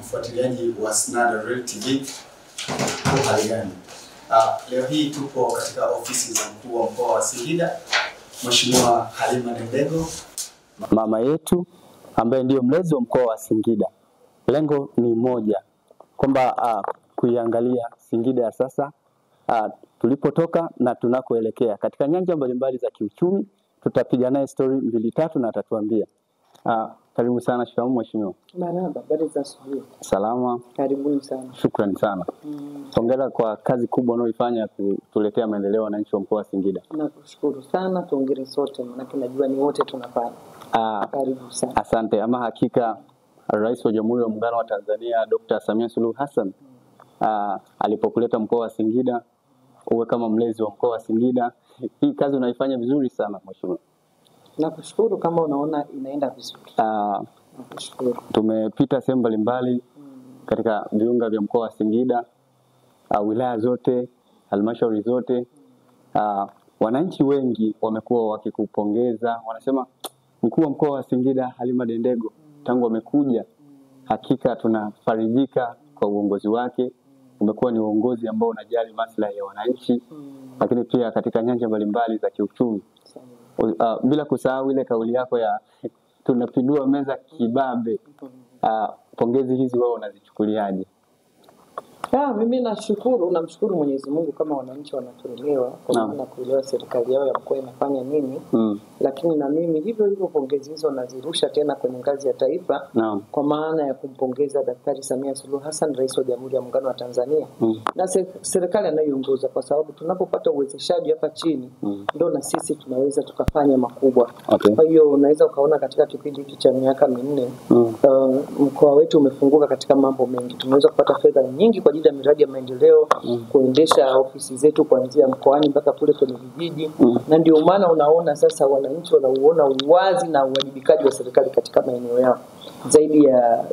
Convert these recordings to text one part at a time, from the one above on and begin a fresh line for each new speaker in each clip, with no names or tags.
mfuatiliaji wa Snada Real TV. Kwa hali gani? Leo hii tupo katika ofisi za mkuu wa mkoa wa Singida, Mheshimiwa Halima Dendego,
mama yetu ambaye ndio mlezi wa mkoa wa Singida. Lengo ni moja, kwamba kuiangalia Singida ya sasa, tulipotoka na tunakoelekea katika nyanja mbalimbali za kiuchumi. Tutapiga naye story 2-3 na atatuambia. Karibu sana shikamoo mheshimiwa.
Marhaba, habari za asubuhi.
Salama.
Karibuni sana.
Shukrani sana. Hongera kwa kazi kubwa unayoifanya kutuletea maendeleo wananchi wa mkoa wa Singida.
Nakushukuru sana, tuongere sote maana najua ni wote tunafanya. Karibu sana.
Asante. Ama hakika Rais wa Jamhuri ya Muungano wa Tanzania Dr. Samia Suluhu Hassan alipokuleta mkoa wa Singida uwe kama mlezi wa mkoa wa Singida, hii kazi unaifanya vizuri sana mheshimiwa.
Nakushukuru kama unaona inaenda vizuri. Nakushukuru.
Tumepita sehemu mbalimbali katika viunga vya mkoa wa Singida, wilaya zote, halmashauri zote. Wananchi wengi wamekuwa wakikupongeza, wanasema mkuu wa mkoa wa Singida Halima Dendego tangu amekuja, hakika tunafarijika kwa uongozi wake. Umekuwa ni uongozi ambao unajali maslahi ya wananchi, lakini pia katika nyanja mbalimbali za kiuchumi. Bila kusahau ile kauli yako ya tunapindua meza kibabe. Pongezi hizi wao unazichukuliaje?
Mimi namshukuru Mwenyezi Mungu kama wananchi wanatuelewa kwa maana kuelewa serikali yao ya mkoa inafanya nini. Lakini na mimi hivyo pongezi hizo nazirusha tena kwenye ngazi ya taifa kwa maana ya kumpongeza Daktari Samia Suluhu Hassan, Rais wa Jamhuri ya Muungano wa Tanzania na serikali anayoongoza, kwa sababu tunapopata uwezeshaji hapa chini ndio na sisi tunaweza tukafanya makubwa. Kwa hiyo unaweza ukaona katika kipindi hiki cha miaka 4 mkoa wetu umefunguka katika mambo mengi. Tumeweza kupata fedha nyingi kwa ajili ya miradi ya maendeleo, kuendesha ofisi zetu kuanzia mkoani mpaka kule kwenye vijiji. Na ndio maana unaona sasa wananchi wanauona uwazi na uwajibikaji wa serikali katika maeneo yao, zaidi ya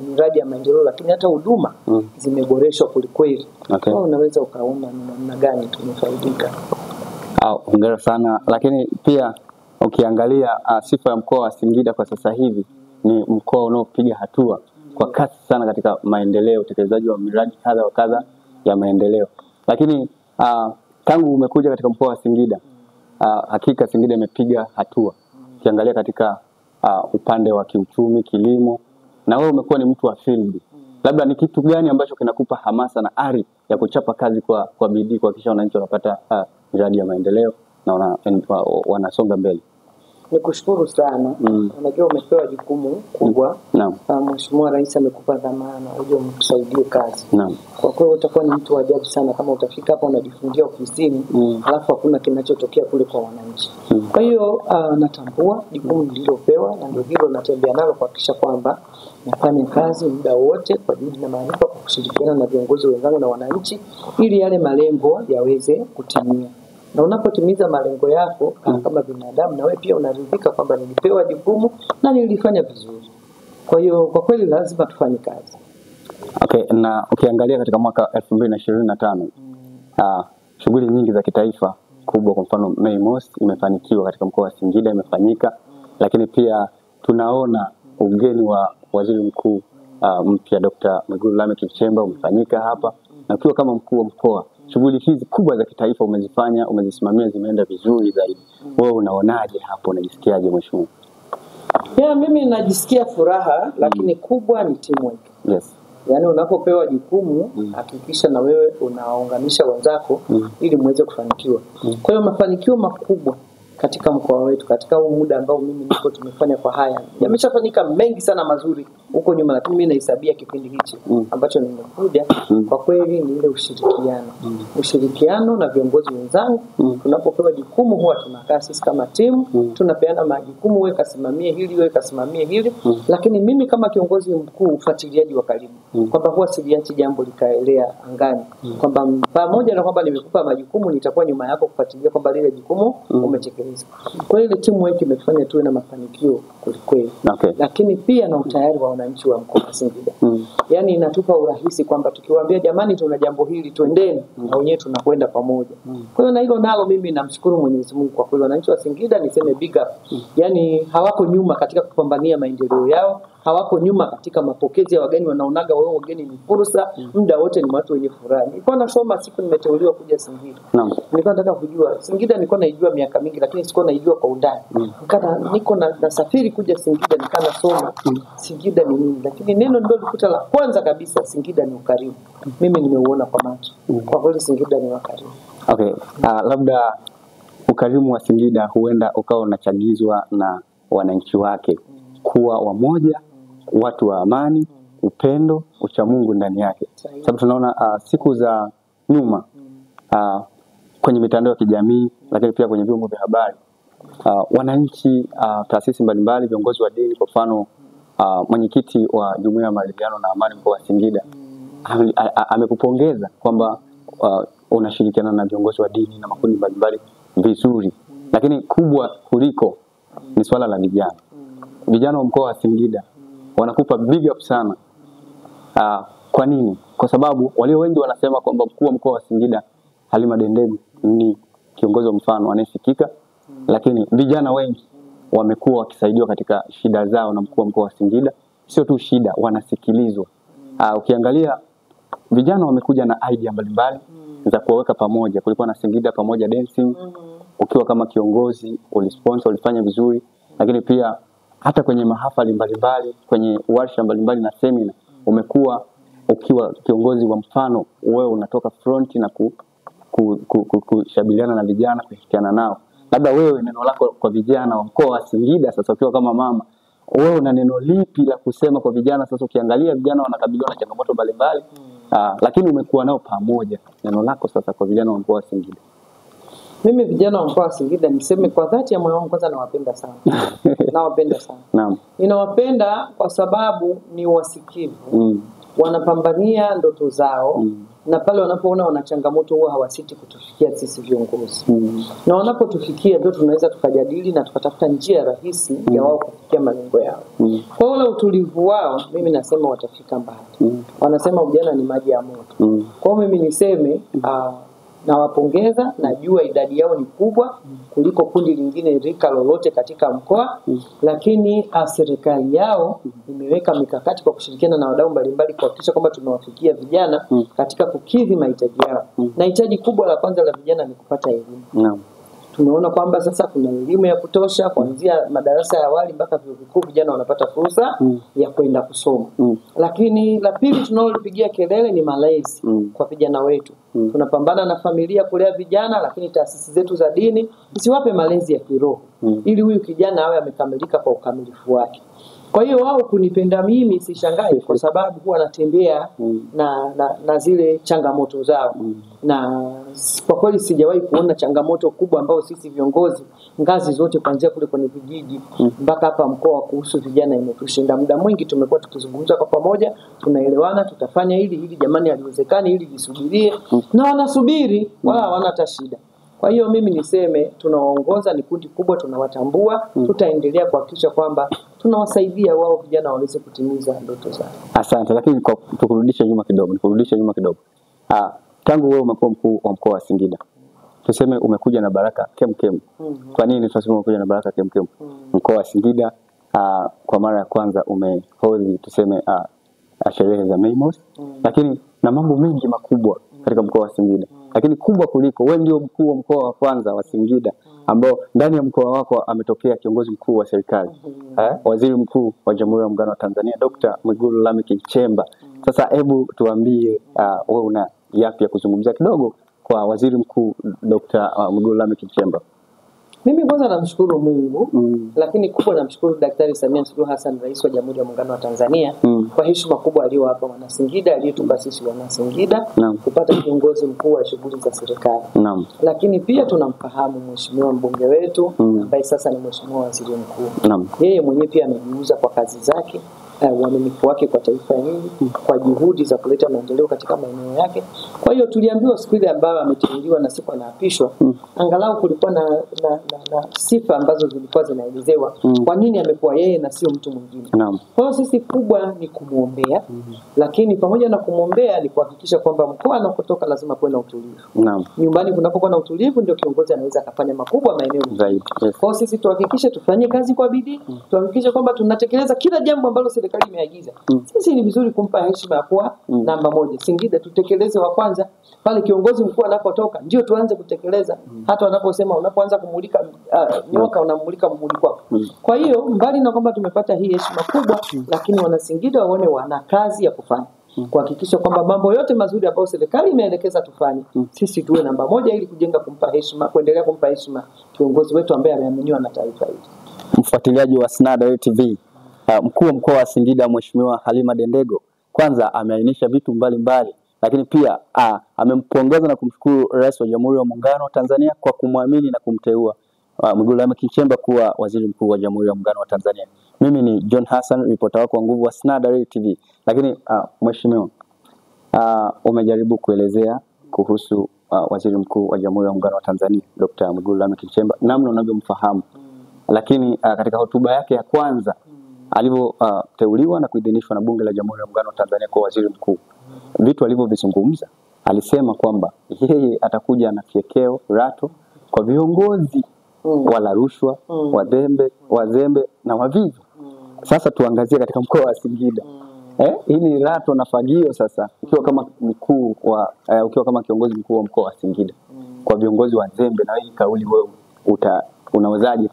miradi ya maendeleo, lakini hata huduma zimeboreshwa kweli. Unaweza ukaona namna gani tumefaidika.
Hongera sana. Lakini pia ukiangalia sifa ya mkoa wa Singida kwa sasa hivi ni mkoa unaopiga hatua kwa kasi sana katika maendeleo, utekelezaji wa miradi kadha wa kadha ya maendeleo. Lakini tangu umekuja katika mkoa wa Singida, hakika Singida imepiga hatua. Ukiangalia katika upande wa kiuchumi, kilimo, na wewe umekuwa ni mtu wa field. Labda ni kitu gani ambacho kinakupa hamasa na ari ya kuchapa kazi kwa bidii kuhakikisha wananchi wanapata miradi ya maendeleo na wanasonga mbele?
Nikushukuru sana. Unajua umepewa jukumu kubwa. Mheshimiwa Rais amekupa dhamana uje umsaidie kazi. Kwa kweli utakuwa ni mtu wa ajabu sana kama utafika hapa unajifungia ofisini alafu hakuna kinachotokea kule kwa wananchi. Kwa hiyo natambua jukumu nililopewa na ndio hilo natembea nalo kuhakikisha kwamba nafanya kazi muda wote kwa juhudi na maarifa, kwa kushirikiana na viongozi wenzangu na wananchi ili yale malengo yaweze kutimia. Na unapotimiza malengo yako kama binadamu, na wewe pia unaridhika kwamba nilipewa jukumu na nilifanya vizuri. Kwa hiyo kwa kweli lazima tufanye kazi.
Na ukiangalia katika mwaka 2025 shughuli nyingi za kitaifa kubwa, kwa mfano Mei Mosi imefanikiwa katika mkoa wa Singida, imefanyika. Lakini pia tunaona ugeni wa Waziri Mkuu mpya Dr. Mwigulu Lameck Nchemba umefanyika hapa, na ukiwa kama mkuu wa mkoa, shughuli hizi kubwa za kitaifa umezifanya, umezisimamia, zimeenda vizuri zaidi. Wewe unaonaje hapo, unajisikiaje mheshimiwa?
Mimi najisikia furaha, lakini kubwa ni teamwork. Yaani unapopewa jukumu hakikisha na wewe unaunganisha wenzako ili muweze kufanikiwa. Kwa hiyo mafanikio makubwa katika mkoa wetu katika huu muda ambao mimi niko tumefanya kwa haya. Yameshafanyika mengi sana mazuri huko nyuma, lakini mimi nahesabia kipindi hichi ambacho nimekuja kwa kweli ni ile ushirikiano na viongozi wenzangu. Tunapopewa jukumu huwa tunakaa sisi kama timu, tunapeana majukumu, wewe kasimamie hili, wewe kasimamie hili. Lakini mimi kama kiongozi mkuu ufuatiliaji wa karibu, kwamba huwa siliachi jambo likaelea angani, kwamba pamoja na kwamba nimekupa majukumu nitakuwa nyuma yako kufuatilia kwamba lile jukumu umetekeleza. Kwa hiyo ile timu yetu imetufanya tuwe na mafanikio kweli. Lakini pia na utayari wa wananchi wa mkoa wa Singida. Yani inatupa urahisi kwamba tukiwaambia jamani tuna jambo hili twendeni, na wenyewe tunakwenda pamoja. Kwa hiyo na hilo nalo mimi namshukuru Mwenyezi Mungu kwa kweli. Wananchi wa Singida niseme big up. Yani hawako nyuma katika kupambania maendeleo yao, hawako nyuma katika mapokezi ya wageni, wanaonaga wao wageni ni fursa, muda wote ni watu wenye furaha. Nilikuwa nasoma siku nimeteuliwa kuja Singida. Nilikuwa nataka kujua Singida, nilikuwa naijua miaka mingi lakini sikuwa naijua kwa undani. Niko nasafiri kuja Singida, nikana soma Singida ni nini, lakini neno ndio likuta la kwanza kabisa, Singida ni ukarimu. Mimi nimeuona kwa macho. Kwa kweli Singida ni wakarimu.
Okay, labda ukarimu wa Singida huenda ukawa unachagizwa na wananchi wake kuwa wamoja, watu wa amani, upendo, uchamungu ndani yake. Sababu tunaona siku za nyuma kwenye mitandao ya kijamii, lakini pia kwenye vyombo vya habari, wananchi, taasisi mbalimbali, viongozi wa dini, kwa mfano mwenyekiti wa Jumuiya ya Maridhiano na Amani mkoa wa Singida amekupongeza kwamba unashirikiana na viongozi wa dini na makundi mbalimbali vizuri, lakini kubwa kuliko ni swala la vijana. Vijana wa mkoa wa Singida wanakupa big up sana. Kwa nini? Kwa sababu walio wengi wanasema kwamba mkuu wa mkoa wa Singida Halima Dendego ni kiongozi wa mfano anayesikika, lakini vijana wengi wamekuwa wakisaidiwa katika shida zao na mkuu wa mkoa wa Singida. Sio tu shida, wanasikilizwa. Ukiangalia vijana wamekuja na idea mbalimbali za kuwaweka pamoja. Kulikuwa na Singida Pamoja Dancing, ukiwa kama kiongozi ulisponsor, ulifanya vizuri, lakini pia hata kwenye mahafali mbalimbali, kwenye warsha mbalimbali na seminar, umekuwa ukiwa kiongozi wa mfano. Wewe unatoka front na kushabiliana na vijana, kushirikiana nao. Labda wewe neno lako kwa vijana wa mkoa wa Singida sasa, ukiwa kama mama, wewe una neno lipi la kusema kwa vijana sasa? Ukiangalia vijana wanakabiliwa na changamoto mbalimbali, lakini umekuwa nao pamoja. Neno lako sasa kwa vijana wa mkoa wa Singida?
Mimi vijana wa mkoa wa Singida niseme kwa dhati ya moyo wangu, kwanza nawapenda sana. Nawapenda sana.
Naam.
Ninawapenda kwa sababu ni wasikivu. Wanapambania ndoto zao. Na pale wanapoona wana changamoto huwa hawasiti kutufikia sisi viongozi. Na wanapotufikia ndio tunaweza tukajadili na tukatafuta njia rahisi ya wao kufikia malengo yao. Kwa ule utulivu wao, mimi nasema watafika mbali. Wanasema ujana ni maji ya moto. Kwa hiyo mimi niseme nawapongeza, najua idadi yao ni kubwa kuliko kundi lingine rika lolote katika mkoa, lakini serikali yao imeweka mikakati kwa kushirikiana na wadau mbalimbali kuhakikisha kwamba tunawafikia vijana katika kukidhi mahitaji yao. Na hitaji kubwa la kwanza la vijana ni kupata elimu. Tumeona kwamba sasa kuna elimu ya kutosha kuanzia madarasa ya awali mpaka vyuo vikuu, vijana wanapata fursa ya kwenda kusoma. Lakini la pili tunalopigia kelele ni malezi kwa vijana wetu. Tunapambana na familia kulea vijana, lakini taasisi zetu za dini zisiwape malezi ya kiroho ili huyu kijana awe amekamilika kwa ukamilifu wake. Kwa hiyo wao kunipenda mimi sishangai, kwa sababu huwa natembea na zile changamoto zao. Na kwa kweli sijawahi kuona changamoto kubwa ambao sisi viongozi ngazi zote kuanzia kule kwenye vijiji mpaka hapa mkoa kuhusu vijana imetushinda. Muda mwingi tumekuwa tukizungumza kwa pamoja, tunaelewana, tutafanya hili jamani haliwezekani, hili lisubirie, na wanasubiri, wala hawana hata shida. Kwa hiyo mimi niseme tunawaongoza, ni kundi kubwa, tunawatambua, tutaendelea kuhakikisha kwamba tunawasaidia wao vijana waweze kutimiza ndoto zao.
Asante, lakini tukurudishe nyuma kidogo. Tangu wewe umekuwa mkuu wa mkoa wa Singida, tuseme umekuja na baraka kemkem. Kwa nini tunasema umekuja na baraka kemkem? Mkoa wa Singida kwa mara ya kwanza umehodhi tuseme sherehe za Mei Mosi, lakini na mambo mengi makubwa katika mkoa wa Singida. Lakini kubwa kuliko, wewe ndio mkuu wa mkoa wa kwanza wa Singida ambao ndani ya mkoa wako ametokea kiongozi mkuu wa serikali, Waziri Mkuu wa Jamhuri ya Muungano wa Tanzania Dr. Mwigulu Lameck Nchemba. Sasa hebu tuambie wewe una yapi ya kuzungumzia kidogo kwa Waziri Mkuu Dr. Mwigulu Lameck Nchemba?
Mimi kwanza namshukuru Mungu, lakini kubwa namshukuru Daktari Samia Suluhu Hassan, Rais wa Jamhuri ya Muungano wa Tanzania, kwa heshima kubwa aliyowapa wana Singida, aliyetupa sisi wana Singida kupata kiongozi mkuu wa shughuli za serikali. Lakini pia tunamfahamu mheshimiwa mbunge wetu ambaye sasa ni mheshimiwa Waziri Mkuu. Yeye mwenyewe pia amejiuza kwa kazi zake, uaminifu wake kwa taifa hili, kwa juhudi za kuleta maendeleo katika maeneo yake. Kwa hiyo tuliambiwa siku ile ambayo ameteuliwa na siku anaapishwa, angalau kulikuwa na sifa ambazo zilikuwa zinaelezewa kwa nini amekuwa yeye na sio mtu mwingine. Kwa hiyo sisi kubwa ni kumuombea, lakini pamoja na kumuombea ni kuhakikisha kwamba mkoa anakotoka lazima kuwe na utulivu. Nyumbani kunapokuwa na utulivu ndio kiongozi anaweza akafanya makubwa maeneo zaidi. Kwa hiyo sisi tuhakikishe tufanye kazi kwa bidii, tuhakikishe kwamba tunatekeleza kila jambo ambalo serikali imeagiza. Sisi ni vizuri kumpa heshima ya kuwa namba moja. Singida tutekeleze wa kwanza, pale kiongozi mkuu anapotoka ndio tuanze kutekeleza. Hata wanaposema unapoanza kumulika nyoka unamulika mmuliko wako. Kwa hiyo mbali na kwamba tumepata hii heshima kubwa, lakini wana Singida waone wana kazi ya kufanya. Kuhakikisha kwamba mambo yote mazuri ambayo serikali imeelekeza tufanye, sisi tuwe namba moja ili kujenga kumpa heshima, kuendelea kumpa heshima kiongozi wetu ambaye ameaminiwa na taifa hili.
Mfuatiliaji wa Snada TV, mkuu wa mkoa wa Singida Mheshimiwa Halima Dendego kwanza ameainisha vitu mbalimbali, lakini pia amempongeza na kumshukuru Rais wa Jamhuri ya Muungano wa Tanzania kwa kumwamini na kumteua Mwigulu Lameck Nchemba kuwa waziri mkuu wa Jamhuri ya Muungano wa Tanzania. Mimi ni John Hassan, ripota wako wa nguvu wa Snada TV. Lakini Mheshimiwa, umejaribu kuelezea kuhusu waziri mkuu wa Jamhuri ya Muungano wa Tanzania Dr. Mwigulu Lameck Nchemba namna unavyomfahamu. Lakini katika hotuba yake ya kwanza alivyoteuliwa na kuidhinishwa na Bunge la Jamhuri ya Muungano wa Tanzania kwa waziri mkuu, vitu alivyovizungumza, alisema kwamba yeye atakuja na fiekeo rato kwa viongozi wala rushwa, wazembe na wavivu. Sasa tuangazie katika mkoa wa Singida. Hii ni rato na fagio sasa ukiwa kama mkuu wa ukiwa kama kiongozi mkuu wa mkoa wa Singida kwa viongozi wazembe, na hii kauli wewe unawezaje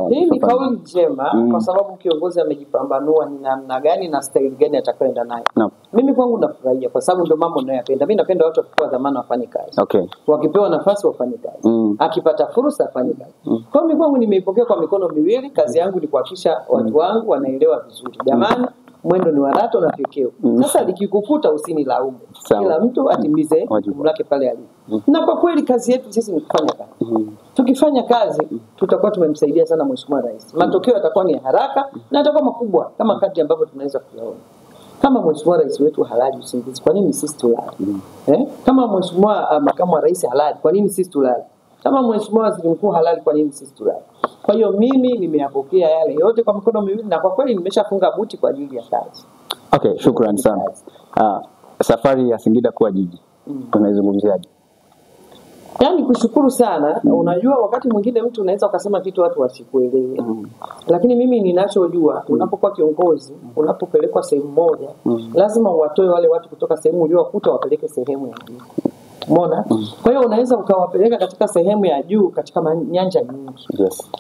hii ni kauli njema kwa sababu kiongozi amejipambanua ni namna gani na style gani atakayoenda nayo. Mimi kwangu nafurahia kwa sababu ndio mambo ninayopenda. Mimi napenda watu wakipewa dhamana wafanye kazi. Wakipewa nafasi wafanye kazi. Akipata fursa afanye kazi. Kwa mimi kwangu nimeipokea kwa mikono miwili. Kazi yangu ni kuhakikisha watu wangu wanaelewa vizuri. Jamani, mwendo ni warato na fiekeo. Sasa likikukuta usinilaumu. Kila mtu atimize wajibu wake pale alipo. Na kwa kweli kazi yetu sisi ni kufanya kazi. Tukifanya kazi tutakuwa tumemsaidia sana Mheshimiwa Rais. Matokeo yatakuwa ni haraka na yatakuwa makubwa kama kadri ambavyo tunaweza kuyaona. Kama Mheshimiwa Rais wetu halali usingizi, kwa nini sisi tulale? Kama Mheshimiwa Makamu wa Rais halali, kwa nini sisi tulale? Kama Mheshimiwa Waziri Mkuu halali, kwa nini sisi tulale? Kwa hiyo mimi nimeyapokea yale yote kwa mikono miwili na kwa kweli nimeshafunga buti kwa ajili ya kazi.
Shukrani sana. Safari ya Singida kuwa jiji tunaizungumziaje?
Yaani kushukuru sana. Unajua wakati mwingine mtu unaweza ukasema kitu watu wasikuelewe. Lakini mimi ninachojua unapokuwa kiongozi, unapopelekwa sehemu moja, lazima uwatoe wale watu kutoka sehemu uliowakuta wapeleke sehemu ya juu. Umeona? Kwa hiyo unaweza ukawapeleka katika sehemu ya juu katika nyanja nyingi.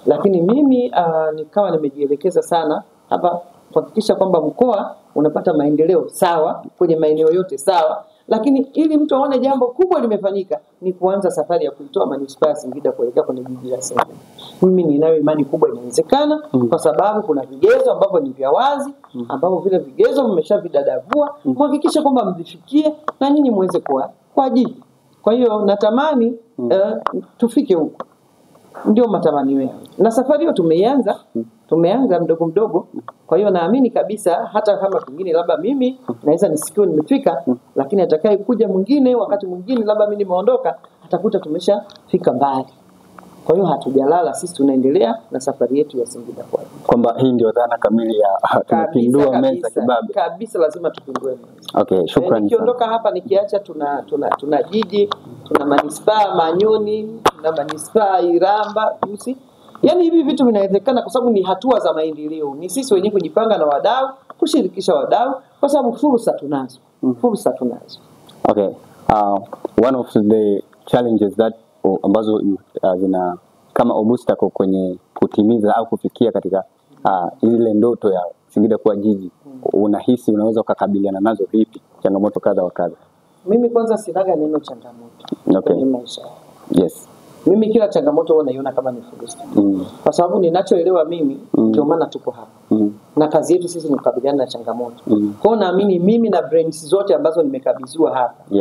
Lakini mimi nikawa nimejielekeza sana hapa kuhakikisha kwamba mkoa unapata maendeleo sawa kwenye maeneo yote sawa. Lakini ili mtu aone jambo kubwa limefanyika ni kuanza safari ya kuitoa manispaa ya Singida kuelekea kwenye jiji la Singida. Mimi ninayo imani kubwa inawezekana kwa sababu kuna vigezo ambavyo ni vya wazi ambavyo vile vigezo mmeshavidadavua, muhakikishe kwamba mvifikie na nyinyi muweze kwa jiji. Kwa hiyo natamani tufike huko. Ndio matamanio yangu. Na safari hiyo tumeanza mdogo mdogo. Kwa hiyo naamini kabisa hata kama pengine labda mimi naweza nisikiwe nimefika, lakini atakaye kuja mwingine wakati mwingine labda mimi nimeondoka atakuta tumeshafika mbali. Kwa hiyo hatujalala, sisi tunaendelea na safari yetu ya Singida
kwamba hii ndio dhana kamili ya tunapindua meza kibabe.
Kabisa lazima tupindue meza.
Shukrani.
Nikiondoka hapa nikiacha tuna jiji, tuna manispaa Manyoni, tuna manispaa Iramba, Usi. Yaani hivi vitu vinawezekana kwa sababu ni hatua za maendeleo. Ni sisi wenyewe kujipanga na wadau, kushirikisha wadau kwa sababu fursa tunazo.
One of the challenges that ambazo zina kama obstacle kwenye kutimiza au kufikia katika ile ndoto ya Singida kuwa jiji, unahisi unaweza kukabiliana nazo vipi changamoto kadha wa kadha?
Mimi kwanza sinaga neno changamoto kwenye maisha. Mimi kila changamoto huwa naiona kama ni fursa. Kwa sababu ninachoelewa mimi ndio maana tuko hapa. Na kazi yetu sisi ni kukabiliana na changamoto. Kwa hiyo naamini mimi na brains zote ambazo nimekabidhiwa hapa.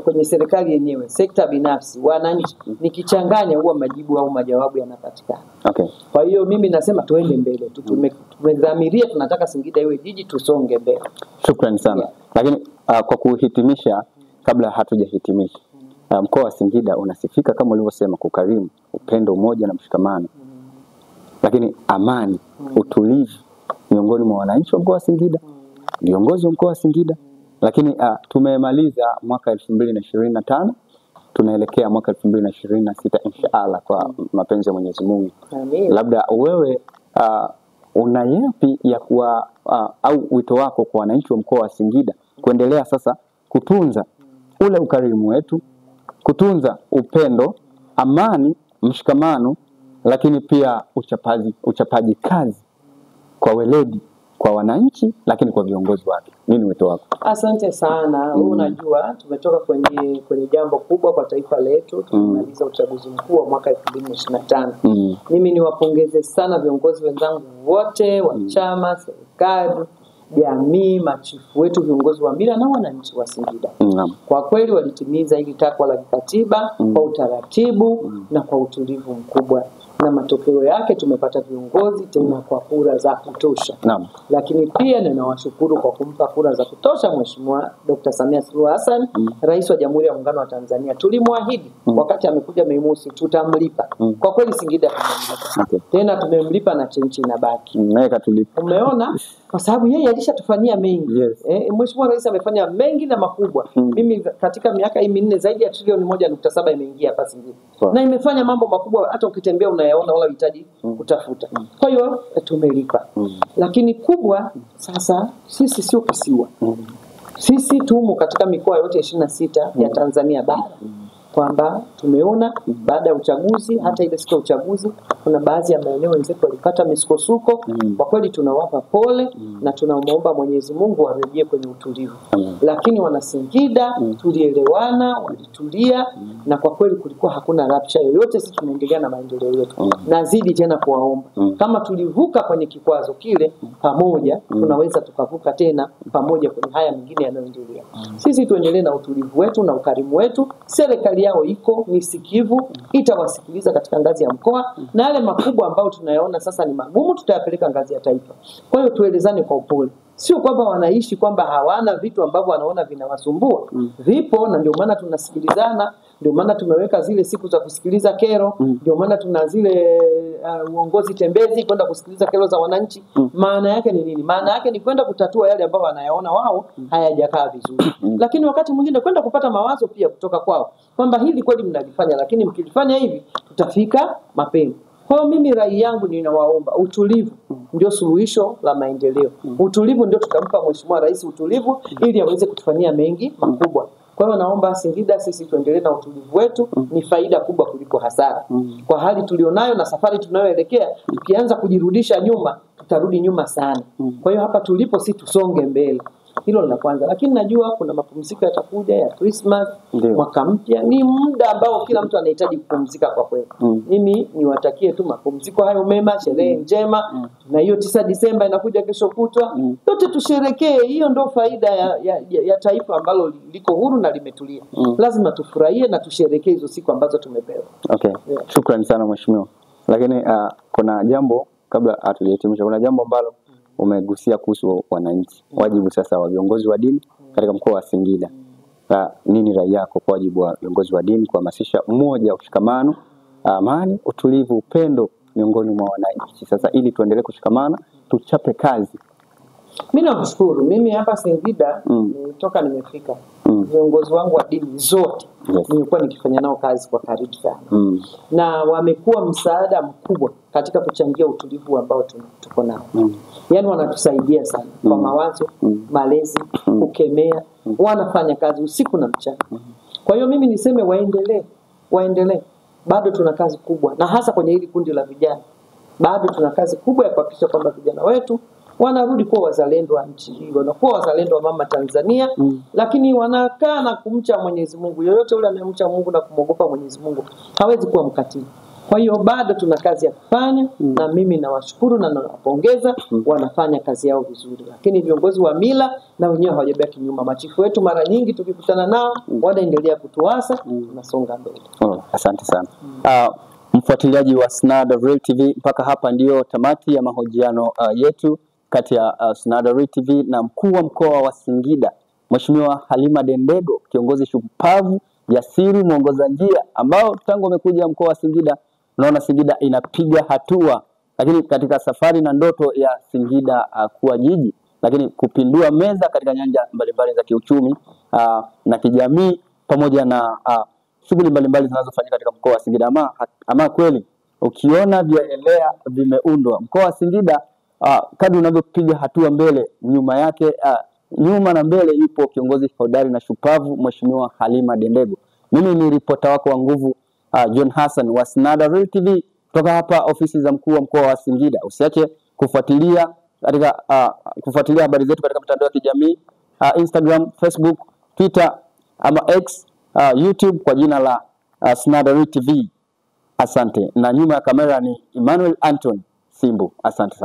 Kwenye serikali yenyewe, sekta binafsi, wananchi, nikichanganya huwa majibu au majawabu yanapatikana. Kwa hiyo mimi nasema tuende mbele. Tumedhamiria tunataka Singida iwe jiji, tusonge mbele.
Shukrani sana. Lakini kwa kuhitimisha, kabla hatujahitimisha, mkoa wa Singida unasifika kama ulivyosema kukarimu, upendo, umoja na mshikamano. Lakini amani, utulivu miongoni mwa wananchi wa mkoa wa Singida, viongozi wa mkoa wa Singida. Lakini tumemaliza mwaka 2025, tunaelekea mwaka 2026 inshallah kwa mapenzi ya Mwenyezi Mungu. Labda wewe una yapi ya kuwa au wito wako kwa wananchi wa mkoa wa Singida kuendelea sasa kutunza ule ukarimu wetu, kutunza upendo, amani, mshikamano, lakini pia uchapaji kazi kwa weledi kwa wananchi, lakini kwa viongozi wake? Nini wito wako?
Asante sana. Unajua tumetoka kwenye jambo kubwa kwa taifa letu. Tumemaliza uchaguzi mkuu wa mwaka 2025. Mimi niwapongeze sana viongozi wenzangu wote wa chama, serikali, jamii, machifu wetu, viongozi wa mila na wananchi wa Singida. Kwa kweli walitimiza hili takwa la kikatiba kwa utaratibu na kwa utulivu mkubwa. Na matokeo yake tumepata viongozi tena kwa kura za kutosha. Lakini pia ninawashukuru kwa kumpa kura za kutosha Mheshimiwa Dr. Samia Suluhu Hassan, Rais wa Jamhuri ya Muungano wa Tanzania. Tulimwahidi wakati amekuja Mei Mosi tutamlipa. Kwa kweli Singida tumemlipa. Tena tumemlipa na chenchi inabaki.
Naye katulipa.
Umeona? Kwa sababu yeye alishatufanyia mengi. Mheshimiwa Rais amefanya mengi na makubwa. Mimi katika miaka hii minne zaidi ya trilioni 1.7 imeingia hapa Singida. Na imefanya mambo makubwa hata ukitembea unayaona wala uhitaji kutafuta. Kwa hiyo tumelipa. Lakini kubwa sasa sisi sio kisiwa. Sisi tumo katika mikoa yote 26 ya Tanzania bara. Kwamba tumeona baada ya uchaguzi, hata ile siku ya uchaguzi, kuna baadhi ya maeneo wenzetu walipata misukosuko. Kwa kweli tunawapa pole na tunamuomba Mwenyezi Mungu arejee kwenye utulivu. Lakini wana Singida tulielewana, walitulia, na kwa kweli kulikuwa hakuna rapsha yoyote. Sisi tunaendelea na maendeleo yetu. Nazidi tena kuwaomba, kama tulivuka kwenye kikwazo kile pamoja, tunaweza tukavuka tena pamoja kwenye haya mengine yanayoendelea. Sisi tuendelee na utulivu wetu na ukarimu wetu. Serikali yao iko misikivu, itawasikiliza katika ngazi ya mkoa, na yale makubwa ambayo tunayaona sasa ni magumu tutayapeleka ngazi ya taifa. Kwa hiyo tuelezane kwa upole. Sio kwamba wanaishi kwamba hawana vitu ambavyo wanaona vinawasumbua. Vipo, na ndio maana tunasikilizana, ndio maana tumeweka zile siku za kusikiliza kero, ndio maana tuna zile uongozi tembezi kwenda kusikiliza kero za wananchi. Maana yake ni nini? Maana yake ni kwenda kutatua yale ambayo wanayaona wao hayajakaa vizuri. Lakini wakati mwingine kwenda kupata mawazo pia kutoka kwao kwamba hili kweli mnalifanya, lakini mkilifanya hivi tutafika mapema. Kwa hiyo mimi rai yangu ninawaomba utulivu ndio suluhisho la maendeleo. Utulivu ndio tutampa Mheshimiwa Rais utulivu ili aweze kutufanyia mengi makubwa. Kwa hiyo naomba Singida sisi tuendelee na utulivu wetu, ni faida kubwa kuliko hasara. Kwa hali tulionayo na safari tunayoelekea, tukianza kujirudisha nyuma, tutarudi nyuma sana. Kwa hiyo hapa tulipo si tusonge mbele. Hilo la kwanza. Lakini najua kuna mapumziko yatakuja ya Christmas, mwaka mpya. Ni muda ambao kila mtu anahitaji kupumzika kwa kweli. Mimi niwatakie tu mapumziko hayo mema, sherehe njema. Na hiyo 9 Disemba inakuja kesho kutwa. Yote tusherekee. Hiyo ndio faida ya taifa ambalo liko huru na limetulia. Lazima tufurahie na tusherekee hizo siku ambazo tumepewa.
Shukrani sana Mheshimiwa. Lakini kuna jambo kabla hatujahitimisha, kuna jambo ambalo umegusia kuhusu wananchi, wajibu sasa wa viongozi wa dini katika mkoa wa Singida. Nini rai yako kwa wajibu wa viongozi wa dini kuhamasisha umoja, ushikamano, amani, utulivu, upendo miongoni mwa wananchi sasa ili tuendelee kushikamana, tuchape kazi?
Mimi nakushukuru. Mimi hapa Singida nitoka nimefika. Viongozi wangu wa dini zote nimekuwa nikifanya nao kazi kwa karibu sana. Na wamekuwa msaada mkubwa katika kuchangia utulivu ambao tuko nao. Yaani wanatusaidia sana kwa mawazo, malezi, kukemea. Wanafanya kazi usiku na mchana. Kwa hiyo mimi niseme waendelee. Bado tuna kazi kubwa, na hasa kwenye hili kundi la vijana. Bado tuna kazi kubwa ya kuhakikisha kwamba vijana wetu wanarudi kuwa wazalendo wa nchi hii, wanakuwa wazalendo wa mama Tanzania, lakini wanakaa na kumcha Mwenyezi Mungu. Yoyote yule anayemcha Mungu na kumwogopa Mwenyezi Mungu hawezi kuwa mkatili. Kwa hiyo bado tuna kazi ya kufanya, na mimi nawashukuru na nawapongeza, wanafanya kazi yao vizuri. Lakini viongozi wa mila na wenyewe hawajabaki nyuma. Machifu wetu mara nyingi tukikutana nao wanaendelea kutuasa, tunasonga mbele.
Asante sana. Mfuatiliaji wa Snada Real TV, mpaka hapa ndio tamati ya mahojiano yetu kati ya Snada Real TV na mkuu wa mkoa wa Singida, Mheshimiwa Halima Dendego, kiongozi shupavu, jasiri, mwongoza njia ambao tangu amekuja mkoa wa Singida unaona Singida inapiga hatua, lakini katika safari na ndoto ya Singida kuwa jiji, lakini kupindua meza katika nyanja mbalimbali za kiuchumi na kijamii, pamoja na shughuli mbalimbali zinazofanyika katika mkoa wa Singida. Ama kweli ukiona vyaelea vimeundwa mkoa wa Singida, kadri unavyopiga hatua mbele, nyuma yake nyuma na mbele yupo kiongozi hodari na shupavu, Mheshimiwa Halima Dendego. Mimi ni ripota wako wa nguvu John Hassan wa Snada Real TV kutoka hapa ofisi za mkuu wa mkoa wa Singida. Usiache kufuatilia habari zetu katika mitandao ya kijamii, Instagram, Facebook, Twitter ama X, YouTube kwa jina la Snada Real TV. Asante. Na nyuma ya kamera ni Emmanuel Anton Simbu. Asante sana.